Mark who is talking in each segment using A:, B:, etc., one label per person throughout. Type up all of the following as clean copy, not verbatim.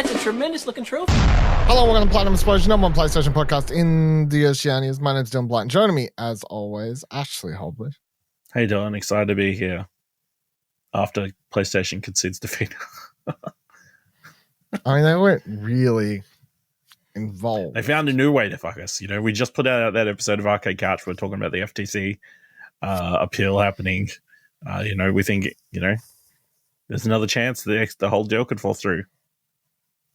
A: that's a tremendous looking trophy.
B: Hello, welcome to Platinum Explosion, number one PlayStation podcast in the Oceanias. My name's Dylan Blight, and joining me, as always, Ashley Holbert.
C: Hey Dylan, excited to be here after PlayStation concedes defeat.
B: I mean, they weren't really involved.
C: They found a new way to fuck us. You know, we just put out that episode of Arcade Couch. We're talking about the FTC appeal happening. We think, there's another chance the whole deal could fall through.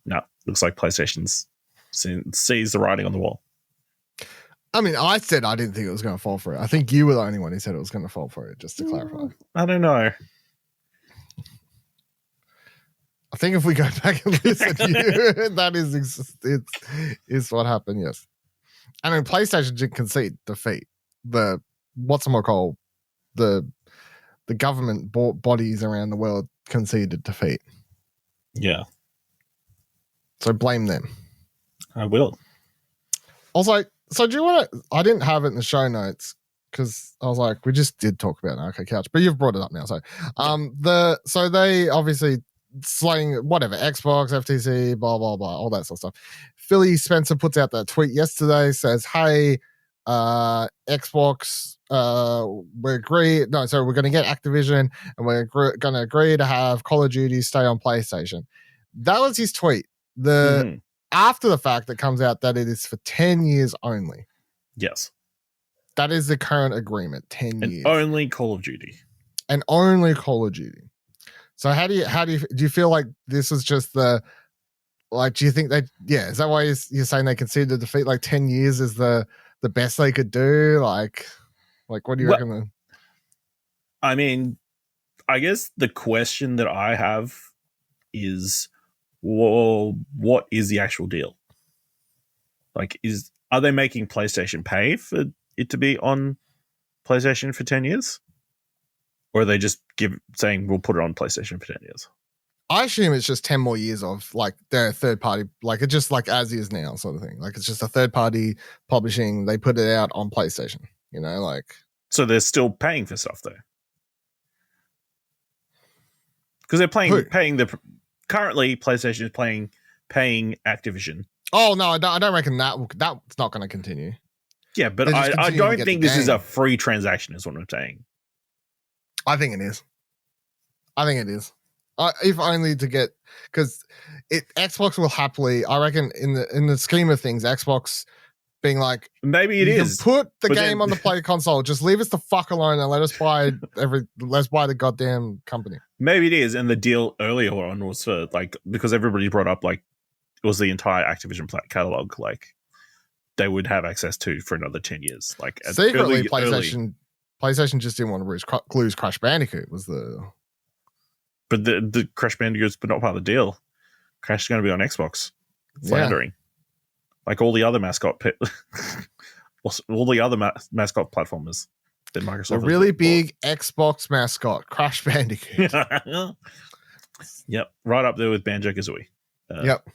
C: No, looks like PlayStation's sees the writing on the wall.
B: I mean, I said I didn't think it was going to fall for it. I think you were the only one who said it was going to fall for it, just to clarify.
C: I don't know.
B: I think if we go back and listen to you, that is what happened, yes. I mean, PlayStation did concede defeat. The government bodies around the world conceded defeat.
C: Yeah.
B: So blame them.
C: I will.
B: Also, so do you want to? I didn't have it in the show notes because I was like, we just did talk about Arcade Couch, but you've brought it up now. So, they obviously slaying whatever Xbox, FTC, blah blah blah, all that sort of stuff. Philly Spencer puts out that tweet yesterday, says, "Hey, Xbox, we're going to get Activision, and we're going to agree to have Call of Duty stay on PlayStation." That was his tweet. After the fact, that comes out that it is for 10 years only.
C: Yes.
B: That is the current agreement, 10 years.
C: Only Call of Duty.
B: And only Call of Duty. So do you feel like this is just do you think is that why you're saying they conceded defeat? Like 10 years is the best they could do? Like what do you reckon?
C: I mean, I guess the question that I have is, well, what is the actual deal? Like, are they making PlayStation pay for it to be on PlayStation for 10 years? Or are they just saying we'll put it on PlayStation for 10 years?
B: I assume it's just 10 more years of like their third party, like it's just like as is now sort of thing. Like it's just a third party publishing. They put it out on PlayStation, So
C: they're still paying for stuff though. Because they're paying currently PlayStation is paying Activision.
B: Oh no, I don't reckon that's not going to continue.
C: Yeah, but I don't think this is a free transaction is what I'm saying.
B: I think it is. If only to get, because Xbox will happily, I reckon in the scheme of things, Xbox being like,
C: maybe it is.
B: Put the game on the play console. Just leave us the fuck alone and let us buy let's buy the goddamn company.
C: Maybe it is. And the deal earlier on was for because everybody brought up it was the entire Activision catalog, they would have access to for another 10 years.
B: Secretly, PlayStation just didn't want to lose Crash Bandicoot But
C: the Crash Bandicoot's not part of the deal. Crash is going to be on Xbox. Floundering. Like all the other mascot platformers that Microsoft.
B: A really big Xbox mascot, Crash Bandicoot.
C: Yep, right up there with Banjo-Kazooie.
B: Yep.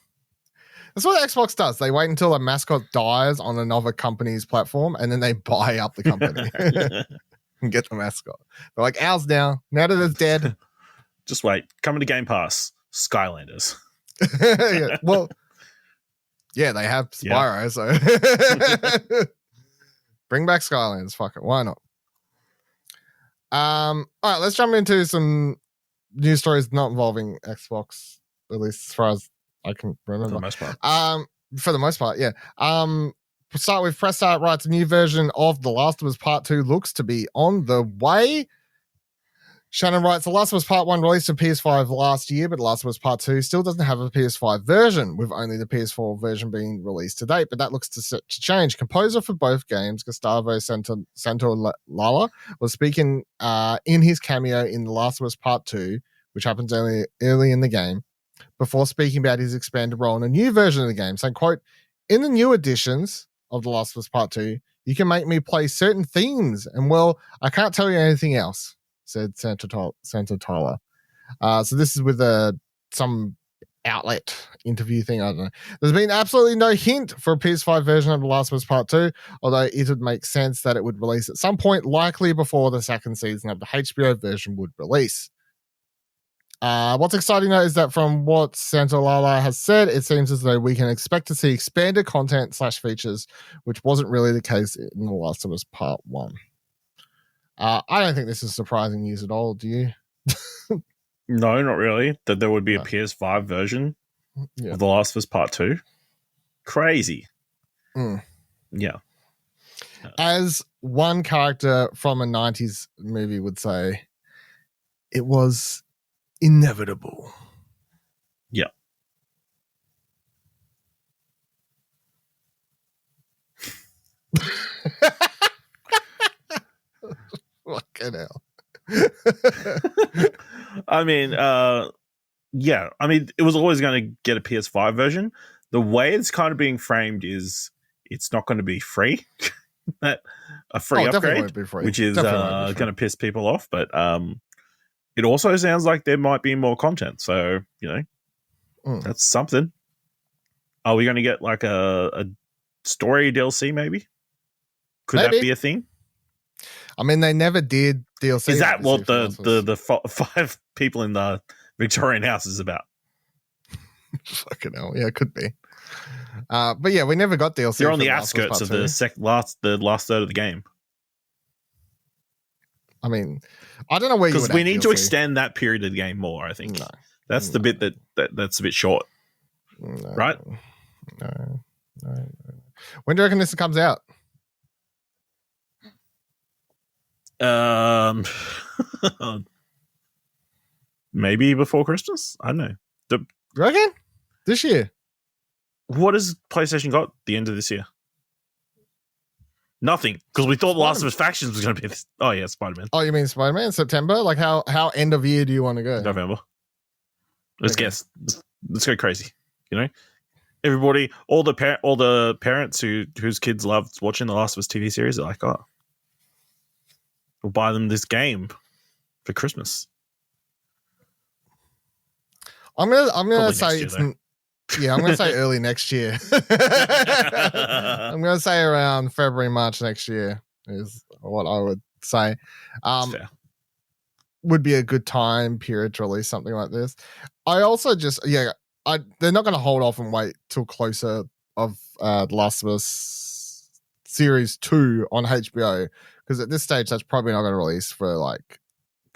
B: That's what Xbox does. They wait until a mascot dies on another company's platform, and then they buy up the company and get the mascot. They're like, ours now. Now that it's dead.
C: Just wait. Coming to Game Pass, Skylanders.
B: Yeah, well, yeah, they have Spyro, so bring back Skylanders. Fuck it, why not? All right, let's jump into some news stories not involving Xbox, at least as far as I can remember.
C: For the most part.
B: For the most part, yeah. Start with Press Start writes a new version of The Last of Us Part 2 looks to be on the way. Shannon writes, The Last of Us Part 1 released on PS5 last year, but The Last of Us Part 2 still doesn't have a PS5 version, with only the PS4 version being released to date, but that looks to change. Composer for both games, Gustavo Santaolalla, was speaking in his cameo in The Last of Us Part 2, which happens early in the game, before speaking about his expanded role in a new version of the game, saying, quote, in the new editions of The Last of Us Part 2, you can make me play certain themes, and well, I can't tell you anything else, said Santaolalla. So this is with some outlet interview thing. I don't know. There's been absolutely no hint for a PS5 version of The Last of Us Part 2, although it would make sense that it would release at some point, likely before the second season of the HBO version would release. What's exciting though is that from what Santolala has said, it seems as though we can expect to see expanded content / features, which wasn't really the case in The Last of Us Part 1. I don't think this is surprising news at all, do you?
C: No, not really. That there would be a
B: No.
C: PS5 version
B: Yeah.
C: of The Last of Us Part 2. Crazy.
B: Mm.
C: Yeah.
B: As one character from a 90s movie would say, it was inevitable.
C: Yeah.
B: Fucking hell.
C: I mean, yeah. I mean, it was always going to get a PS5 version. The way it's kind of being framed is it's not going to be free. A free
B: definitely
C: upgrade,
B: won't be free.
C: which is
B: Definitely won't be free.
C: going to piss people off. But it also sounds like there might be more content. So, that's something. Are we going to get like a story DLC maybe? Could that be a thing?
B: I mean, they never did DLC.
C: Is that what the 5 people in the Victorian house is about?
B: Fucking hell. Yeah, it could be. But yeah, we never got DLC.
C: They're on the outskirts of the last third of the game.
B: I mean, I don't know where you would.
C: Because we need to extend that period of the game more, I think. That's the bit that's a bit short. Right?
B: No. When do you reckon this comes out?
C: Maybe before Christmas? I don't know.
B: You reckon? This year?
C: What has PlayStation got the end of this year? Nothing. Because we thought The Last of Us Factions was going to be this. Oh, yeah, Spider-Man.
B: Oh, you mean Spider-Man? September? Like how end of year do you want to go?
C: November. Let's guess. Let's go crazy. Everybody, all the parents whose kids loved watching the Last of Us TV series are like, oh, we'll buy them this game for Christmas.
B: I'm gonna say it's I'm gonna say early next year. I'm gonna say around February, March next year is what I would say.
C: Fair.
B: Would be a good time period to release something like this. I also they're not going to hold off and wait till closer of The Last of Us Series 2 on HBO, because at this stage that's probably not going to release for like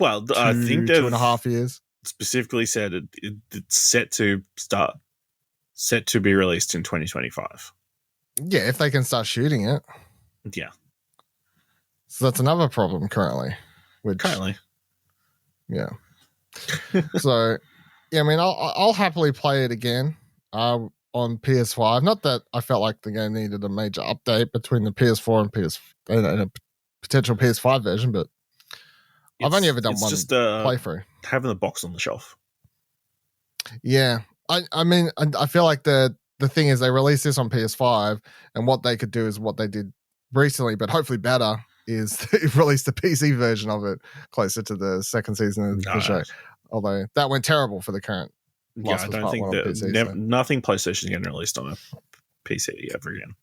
C: I think
B: 2.5 years.
C: Specifically said it's set to be released in 2025.
B: Yeah, if they can start shooting it.
C: Yeah.
B: So that's another problem currently. Yeah. So, yeah, I mean, I'll happily play it again on PS5. Not that I felt like the game needed a major update between the PS4 and a potential PS5 version, but I've only ever done one playthrough.
C: Having the box on the shelf.
B: Yeah. I mean, I feel like the thing is they released this on PS5, and what they could do is what they did recently, but hopefully better, is they released the PC version of it closer to the second season of the show. Although that went terrible for the current.
C: I don't think that PC, nothing PlayStation is getting released on a PC ever again.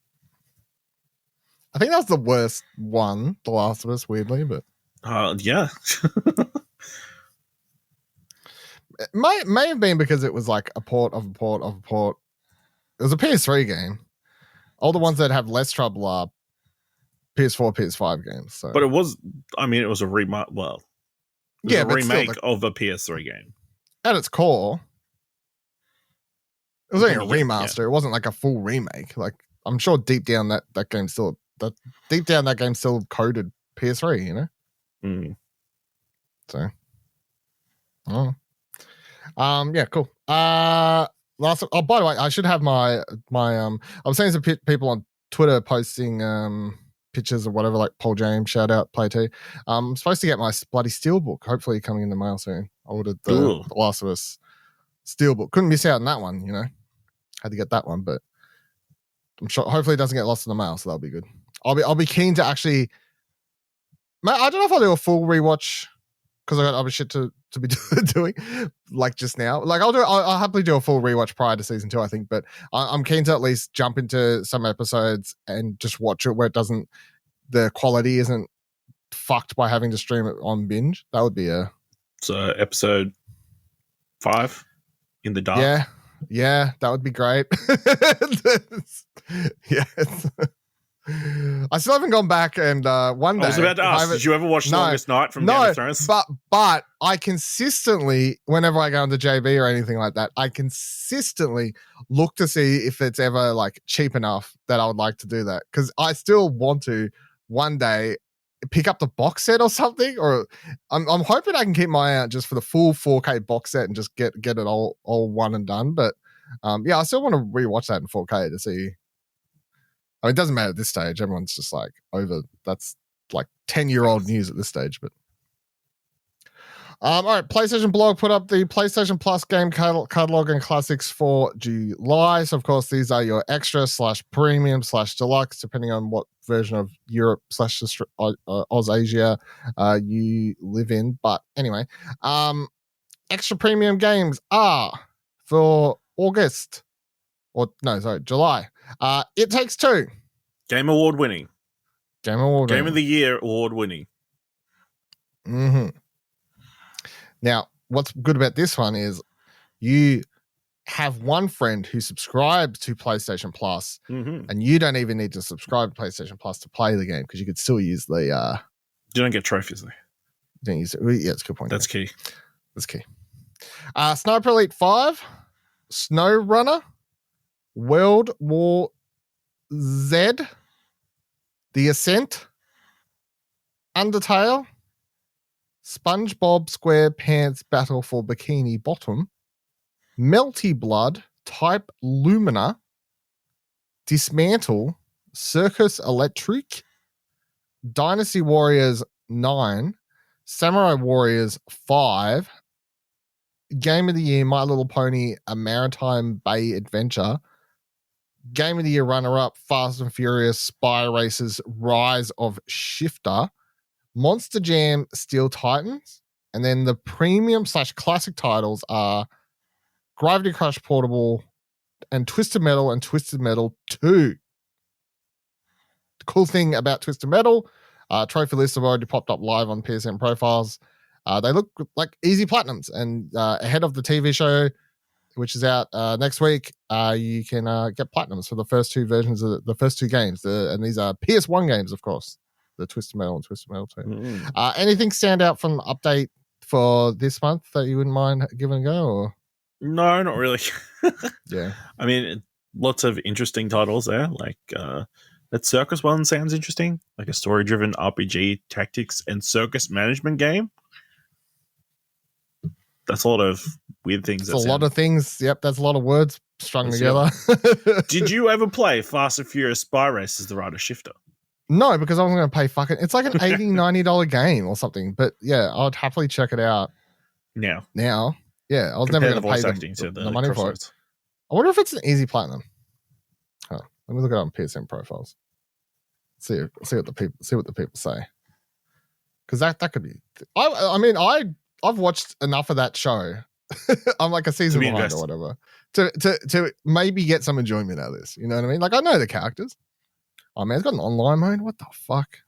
B: I think that was the worst one, The Last of Us, weirdly, but
C: yeah.
B: it may have been because it was like a port of a port of a port. It was a PS3 game. All the ones that have less trouble are PS4, PS5 games. So.
C: But it was a remake. Well, a remake of a PS3 game.
B: At its core, it was only a remaster. Yeah. It wasn't like a full remake. Like, I'm sure deep down that game still coded PS3. You know.
C: Mm.
B: So. Oh. Yeah. Cool. By the way, I should have my I was seeing some people on Twitter posting pictures or whatever, like Paul James, shout out, Play T. I'm supposed to get my bloody Steelbook, hopefully coming in the mail soon. I ordered the Last of Us Steelbook. Couldn't miss out on that one, Had to get that one, but I'm sure hopefully it doesn't get lost in the mail, so that'll be good. I'll be keen to actually. I don't know if I'll do a full rewatch because I got other shit to be doing, like just now. Like I'll happily do a full rewatch prior to season 2, I think, but I'm keen to at least jump into some episodes and just watch it where the quality isn't fucked by having to stream it on binge. That would be
C: So episode 5 in the dark.
B: Yeah, that would be great. Yes. I still haven't gone back and one day.
C: I was about to ask, did you ever watch Longest Night from Game of Thrones?
B: But I consistently, whenever I go into JB or anything like that, I consistently look to see if it's ever like cheap enough that I would like to do that. Because I still want to one day pick up the box set or something. Or I'm hoping I can keep my eye out just for the full 4K box set and just get it all one and done. But yeah, I still want to rewatch that in 4K to see. I mean, it doesn't matter at this stage. Everyone's just like over. That's like 10-year-old news at this stage. But all right, PlayStation blog put up the PlayStation Plus game catalog and classics for July. So of course, these are your extra / premium / deluxe, depending on what version of Europe / Austrasia you live in. But anyway, extra premium games are for August. July. It Takes Two.
C: Game Award winning.
B: Game
C: of the Year award winning.
B: Mm-hmm. Now, what's good about this one is you have one friend who subscribes to PlayStation Plus, and you don't even need to subscribe to PlayStation Plus to play the game because you could still use the.
C: You don't get trophies though.
B: You don't use it. Yeah, that's a good point.
C: That's key.
B: That's key. Sniper Elite 5, Snow Runner, World War Z, The Ascent, Undertale, SpongeBob SquarePants Battle for Bikini Bottom, Melty Blood, Type Lumina, Dismantle, Circus Electric, Dynasty Warriors 9, Samurai Warriors 5, Game of the Year My Little Pony, A Maritime Bay Adventure, Game of the Year runner-up, Fast and Furious, Spy Racers, Rise of Shifter, Monster Jam, Steel Titans, and then the premium / classic titles are Gravity Crush Portable and Twisted Metal 2. The cool thing about Twisted Metal, trophy lists have already popped up live on PSN profiles. They look like easy platinums, and ahead of the TV show, which is out next week, you can get platinums for the first two versions of the first two games. And these are PS1 games, of course, the Twisted Metal and Twisted Metal 2. Anything stand out from the update for this month that you wouldn't mind giving a go? Or?
C: No, not really.
B: Yeah.
C: I mean, lots of interesting titles there. Like that Circus one sounds interesting. Like a story-driven RPG tactics and circus management game. That's a lot of weird things.
B: That's a lot of things. Yep, that's a lot of words strung together.
C: Did you ever play Fast and Furious Spy Races The Ride of Shifter?
B: No, because I wasn't going to pay fucking... It's like an $80, $90 game or something. But yeah, I'd happily check it out
C: now.
B: Yeah, I was never going to pay the money for it. I wonder if it's an easy platinum. Let me look it up on PSN profiles. See what the people say. Because that could be... I mean, I've watched enough of that show. I'm like a season behind or whatever to maybe get some enjoyment out of this. You know what I mean? Like I know the characters. Oh man, it's got an online mode. What the fuck?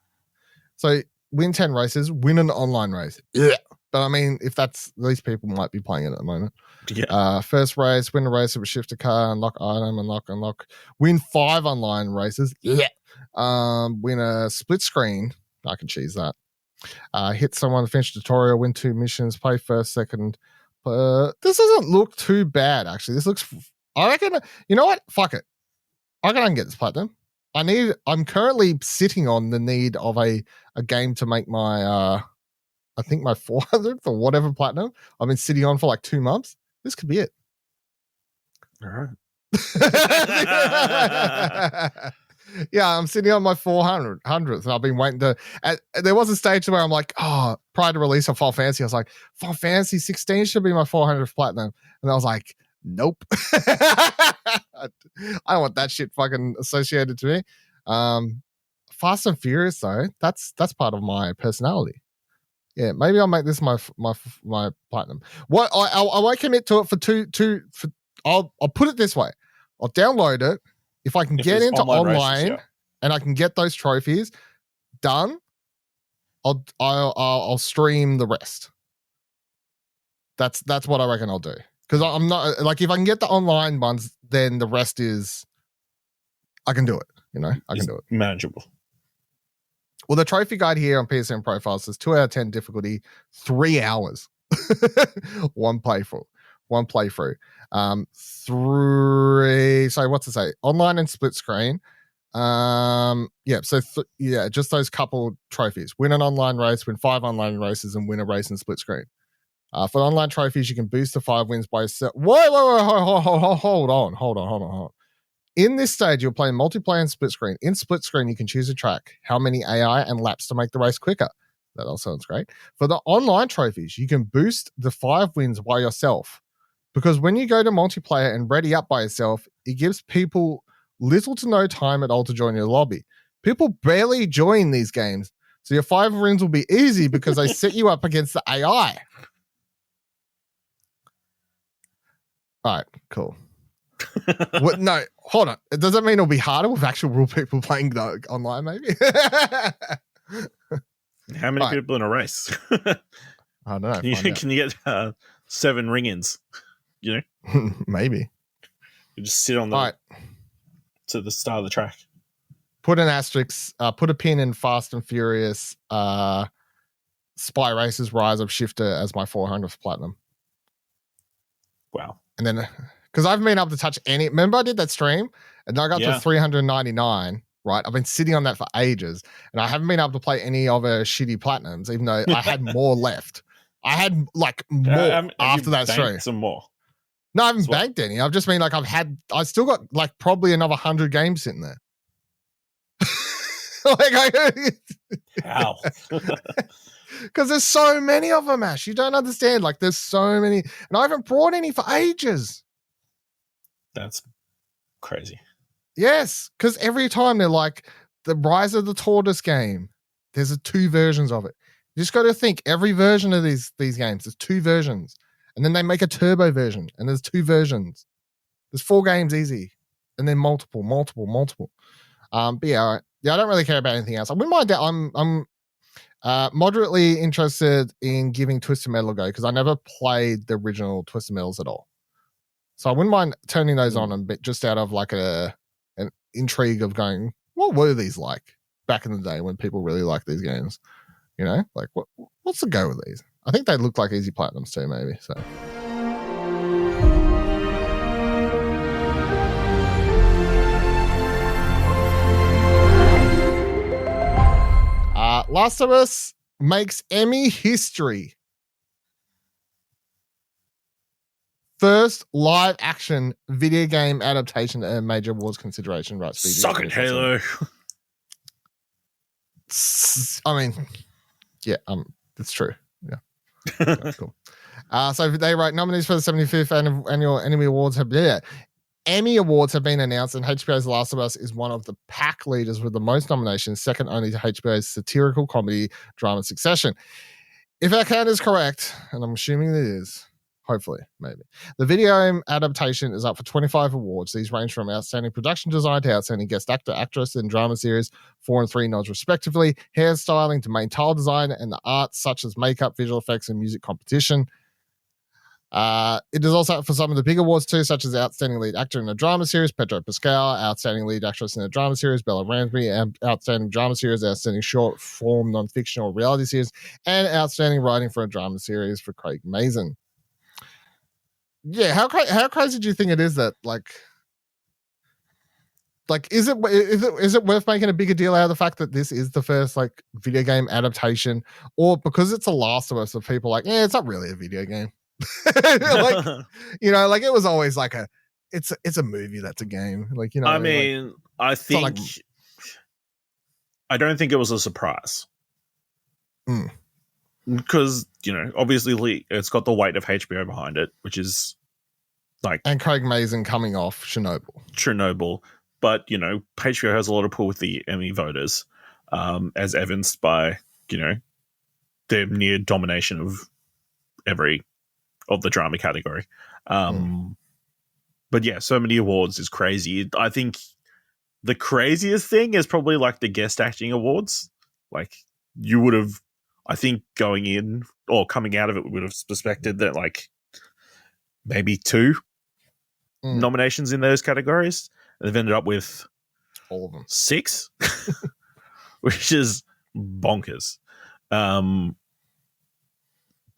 B: So win 10 races, win an online race. Yeah. But I mean, if that's these people might be playing it at the moment.
C: Yeah.
B: First race, win a race with a shifter car, unlock item, unlock. Win 5 online races. Yeah. Win a split screen. I can cheese that. Hit someone, finish tutorial, win 2 missions, play first, second. This doesn't look too bad, actually. This looks... I reckon... You know what? Fuck it. I reckon I can get this platinum. I'm currently sitting on the need of a game to make my... I think my 400th or whatever platinum. I've been sitting on for like 2 months. This could be it.
C: All right.
B: Yeah, I'm sitting on my 400th, and I've been waiting to... there was a stage where I'm like, prior to release of Final Fantasy, I was like, Final Fantasy 16 should be my 400th platinum. And I was like, nope. I don't want that shit fucking associated to me. Fast and Furious, though, that's part of my personality. Yeah, maybe I'll make this my platinum. What I won't commit to it for two. I'll put it this way: I'll download it if I can get into online races, and I can get those trophies done. I'll stream the rest. That's what I reckon I'll do. Because I'm not like, if I can get the online ones, then the rest is I can do it. I can do it.
C: Manageable.
B: Well, the trophy guide here on PSN Profiles says 2 out of 10 difficulty, 3 hours, one playthrough. Three. So what's it say? Online and split screen. Just those couple trophies. Win an online race, win 5 online races, and win a race in split screen. For online trophies, you can boost to 5 wins by yourself. Whoa, hold on. In this stage, you're playing multiplayer and split screen. In split screen, you can choose a track, how many AI and laps to make the race quicker. That all sounds great. For the online trophies, you can boost the 5 wins by yourself. Because when you go to multiplayer and ready up by yourself, it gives people little to no time at all to join your lobby. People barely join these games. So your 5 wins will be easy because they set you up against the AI. All right, cool. No, hold on. Does that mean it'll be harder with actual real people playing the online, maybe?
C: How many people in a race?
B: I don't know.
C: Can you get 7 ring-ins?
B: Maybe.
C: You just sit on to the start of the track.
B: Put an asterisk, put a pin in Fast and Furious Spy Racers Rise of Shifter as my 400th platinum.
C: Wow.
B: And then, because I haven't been able to touch any. Remember, I did that stream and I got to 399. Right, I've been sitting on that for ages, and I haven't been able to play any other shitty platinums, even though I had more left. I had like more after that stream.
C: Some more.
B: No, I haven't banked any. I've just been like, I still got like probably another 100 games sitting there.
C: How?
B: Because there's so many of them, Ash. You don't understand. Like, there's so many, and I haven't brought any for ages.
C: That's crazy.
B: Yes, because every time they're like the Rise of the Tortoise game, there's 2 versions of it. You just got to think every version of these games, there's 2 versions, and then they make a turbo version, and there's 2 versions. There's 4 games easy, and then multiple. But yeah, all right. Yeah, I don't really care about anything else. I wouldn't mind that. I'm moderately interested in giving Twisted Metal a go because I never played the original Twisted Metals at all, so I wouldn't mind turning those on a bit just out of like an intrigue of going, what were these like back in the day when people really liked these games? Like what's the go with these? I think they look like easy platinums too, maybe. So Last of Us makes Emmy history. First live action video game adaptation to earn major awards consideration. Right,
C: Suck it, Halo.
B: I mean, yeah, it's true. Yeah, that's cool. So they write nominees for the 75th annual Emmy Awards Emmy Awards have been announced, and HBO's Last of Us is one of the pack leaders with the most nominations, second only to HBO's satirical comedy drama Succession. If our count is correct, and I'm assuming it is, hopefully, maybe, the video game adaptation is up for 25 awards. These range from outstanding production design to outstanding guest actor, actress in drama series, 4 and 3 nods respectively, hairstyling to main tile design, and the arts such as makeup, visual effects, and music competition. It is also up for some of the big awards too, such as Outstanding Lead Actor in a Drama Series, Pedro Pascal, Outstanding Lead Actress in a Drama Series, Bella Ramsey, and Outstanding Drama Series, Outstanding Short Form Non-Fictional Reality Series, and Outstanding Writing for a Drama Series for Craig Mazin. Yeah, how crazy do you think it is that like is it worth making a bigger deal out of the fact that this is the first like video game adaptation, or because it's a Last of Us, of people like, it's not really a video game. Like, like it was always like it's a movie that's a game. Like,
C: I mean, like, I think I don't think it was a surprise. Because, obviously it's got the weight of HBO behind it, which is like,
B: and Craig Mazin coming off Chernobyl.
C: But, HBO has a lot of pull with the Emmy voters, as evidenced by, their near domination of the drama category. But yeah, so many awards is crazy. I think the craziest thing is probably like the guest acting awards. Like, you would have, I think, going in or coming out of it, would have suspected that like maybe 2
B: Mm.
C: nominations in those categories. They've ended up with
B: All of them.
C: 6, which is bonkers. But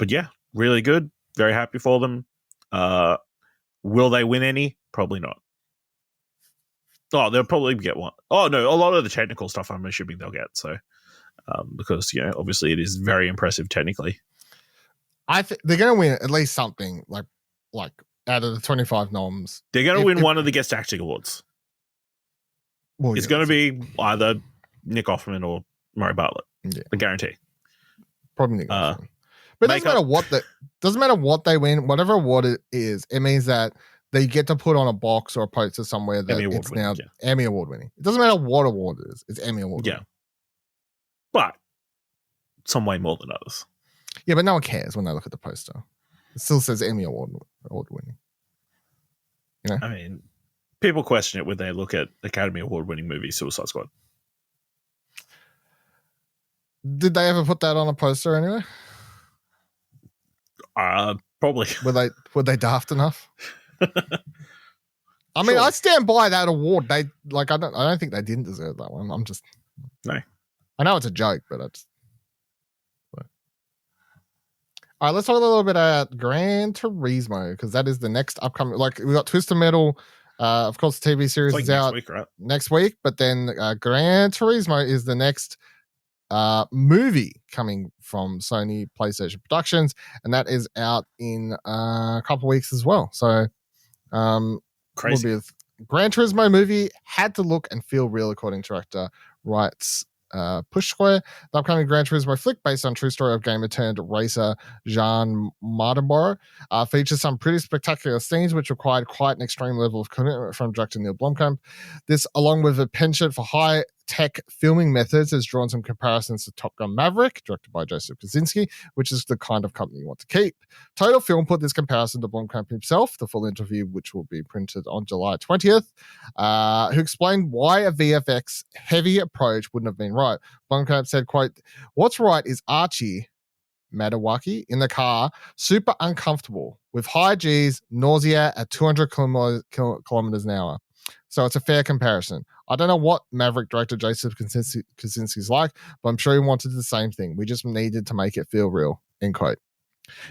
C: yeah, really good. Very happy for them. Will they win any? Probably not. Oh, they'll probably get one. Oh no, a lot of the technical stuff I'm assuming they'll get. So, because obviously it is very impressive technically.
B: I think they're going to win at least something like out of the 25 noms.
C: They're going to win one of the Guest Acting Awards.
B: Well,
C: it's going to be either Nick Offerman or Murray Bartlett.
B: Yeah,
C: I guarantee.
B: Probably Nick Offerman. But it doesn't matter what they win, whatever award it is. It means that they get to put on a box or a poster somewhere that it's now Emmy award winning. It doesn't matter what award it is; it's Emmy award winning.
C: But some way more than others.
B: Yeah, but no one cares when they look at the poster. It still says Emmy award winning.
C: I mean, people question it when they look at Academy Award winning movie Suicide Squad.
B: Did they ever put that on a poster anyway?
C: Probably.
B: Were they daft enough? I mean, I stand by that award. They I don't think they didn't deserve that one. I'm just
C: no.
B: I know it's a joke, but all right, let's talk a little bit about Gran Turismo because that is the next upcoming. Like we got Twisted Metal, of course, the TV series is out next week, but then Gran Turismo is the next movie coming from Sony PlayStation Productions, and that is out in a couple of weeks as well. So,
C: crazy.
B: Will be a Gran Turismo movie had to look and feel real, according to director writes Push Square. The upcoming Gran Turismo flick, based on true story of gamer turned racer Jean Mardenborough, features some pretty spectacular scenes which required quite an extreme level of commitment from director Neil Blomkamp. This, along with a penchant for high tech filming methods, has drawn some comparisons to Top Gun Maverick, directed by Joseph Kosinski, which is the kind of company you want to keep. Total Film put this comparison to Blomkamp himself, the full interview, which will be printed on July 20th, who explained why a VFX heavy approach wouldn't have been right. Blomkamp said, quote, "What's right is Archie Madawaki in the car, super uncomfortable, with high Gs, nausea at 200 kilometers an hour. So it's a fair comparison. I don't know what Maverick director Joseph Kosinski's like, but I'm sure he wanted the same thing. We just needed to make it feel real," end quote.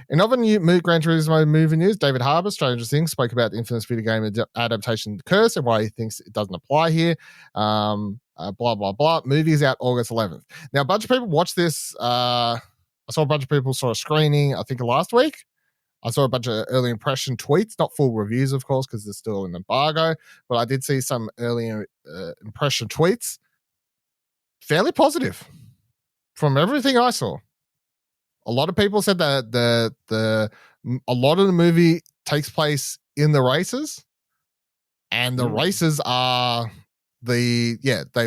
B: In other new Gran Turismo movie news, David Harbour, Stranger Things, spoke about the infamous video game adaptation Curse and why he thinks it doesn't apply here. Blah, blah, blah. Movie is out August 11th. Now, a bunch of people watched this. I saw a bunch of people saw a screening, I think, last week. I saw a bunch of early impression tweets, not full reviews, of course, because they're still in embargo, but I did see some early impression tweets. Fairly positive from everything I saw. A lot of people said that a lot of the movie takes place in the races, and the races are they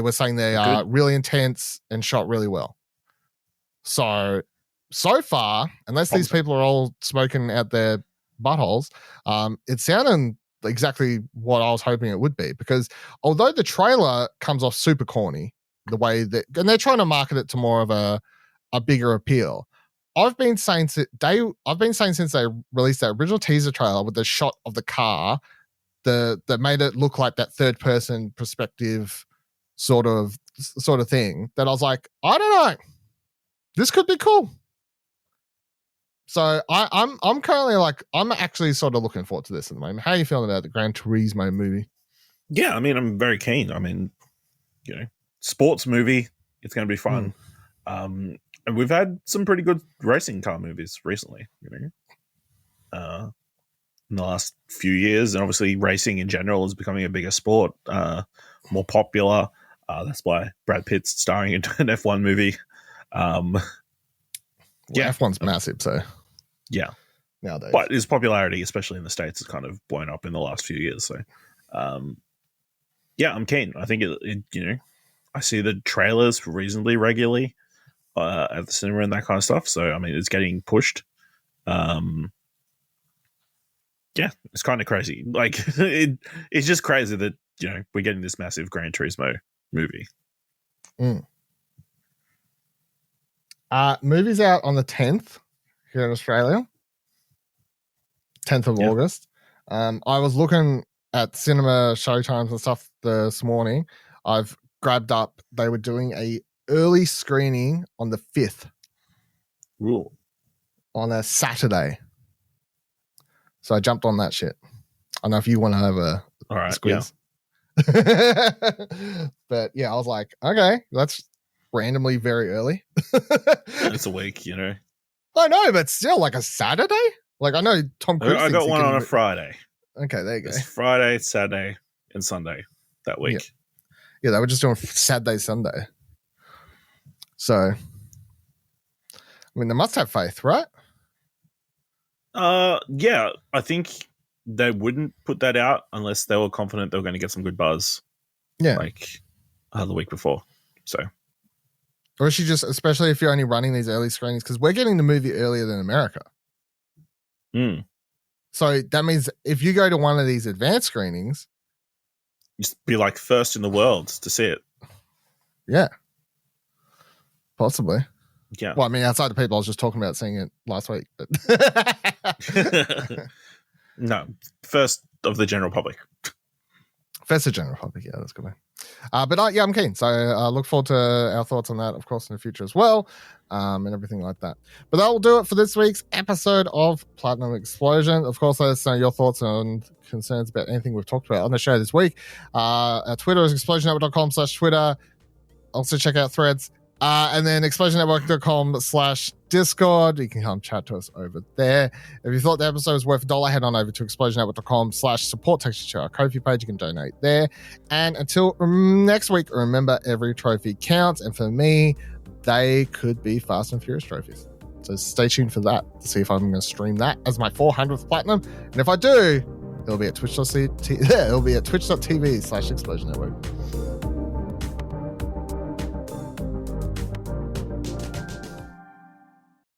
B: were saying they are really intense and shot really well. So far, unless these people are all smoking out their buttholes, it sounded exactly what I was hoping it would be. Because although the trailer comes off super corny, the way that, and they're trying to market it to more of a bigger appeal. I've been saying since they released that original teaser trailer with the shot of the car, that made it look like that third person perspective sort of thing, that I was like, I don't know, this could be cool. So I'm currently I'm actually sort of looking forward to this at the moment. How are you feeling about the Gran Turismo movie?
C: Yeah, I mean, I'm very keen. I mean, sports movie, it's going to be fun. And we've had some pretty good racing car movies recently, in the last few years. And obviously racing in general is becoming a bigger sport, more popular. That's why Brad Pitt's starring in an F1 movie.
B: F1's massive, so
C: yeah,
B: nowadays.
C: But his popularity, especially in the States, has kind of blown up in the last few years. So, I'm keen. I think it I see the trailers reasonably regularly at the cinema and that kind of stuff. So, I mean, it's getting pushed. It's kind of crazy. Like, it's just crazy that we're getting this massive Gran Turismo movie.
B: Movie's out on the 10th here in Australia. 10th of August. I was looking at cinema showtimes and stuff this morning. I've grabbed up, they were doing a early screening on the 5th.
C: Ooh.
B: On a Saturday. So I jumped on that shit. I don't know if you want to have a squeeze. Yeah. But yeah, I was like, okay, that's randomly very early.
C: It's a week, you know.
B: I know, but still, like a Saturday? Like, I know Tom Cruise.
C: I got one on a Friday.
B: Okay, there you go.
C: It's Friday, Saturday, and Sunday that week.
B: Yeah, they were just doing Saturday, Sunday. So, I mean, they must have faith, right?
C: Yeah, I think they wouldn't put that out unless they were confident they were going to get some good buzz.
B: Yeah.
C: Like the week before. So.
B: Or is she just, especially if you're only running these early screenings, because we're getting the movie earlier than America. So that means if you go to one of these advanced screenings,
C: just be like first in the world to see it.
B: Yeah. Possibly.
C: Yeah.
B: Well, I mean, outside the people, I was just talking about seeing it last week. But
C: no, first of the general public.
B: First of the general public, yeah, that's good. But I'm keen. So I look forward to our thoughts on that, of course, in the future as well, and everything like that. But that will do it for this week's episode of Platinum Explosion. Of course, let us know your thoughts and concerns about anything we've talked about on the show this week. Our Twitter is explosionnetwork.com/Twitter. Also check out Threads. And then explosionnetwork.com/Discord. You can come chat to us over there. If you thought the episode was worth $1, head on over to explosionnetwork.com/support. Text you to our Ko-fi page. You can donate there. And until next week, remember every trophy counts. And for me, they could be Fast and Furious trophies. So stay tuned for that to see if I'm going to stream that as my 400th platinum. And if I do, it'll be at twitch.tv/Explosion Network.